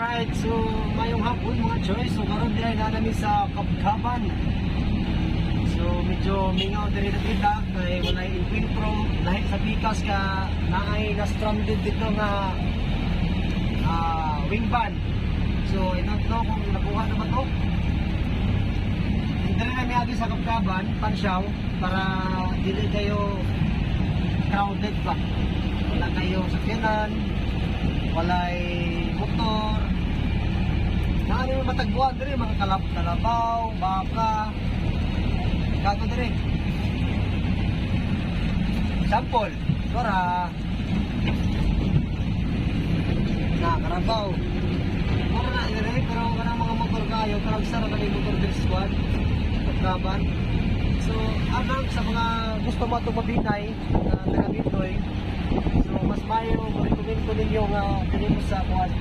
Alright, so mayong hapon mga choice. So karon din na namin sa Kabkaban. So medyo mingaw diri na kita kay walay infiltro lahi sa pikas ka naay na stranded dito nga wing van. So I don't know kung nakuha na ba to. Dili na miagi sa Kabkaban, Pansyaw, para dili kayo crowded ba. Wala kayo sakyanan, walay motor. Naano yung matagbuan diri mga kalabaw, baka. Kato diri. Sample, para na karabaw. Para na diri pero kanang mga motor kayo, kanang sara kani motor diri squad. Kabkaban. So, anang sa mga gusto mo itong mabinay na taga Bindoy, so mas mayo recommend ko ninyo nga dili mo sa kuan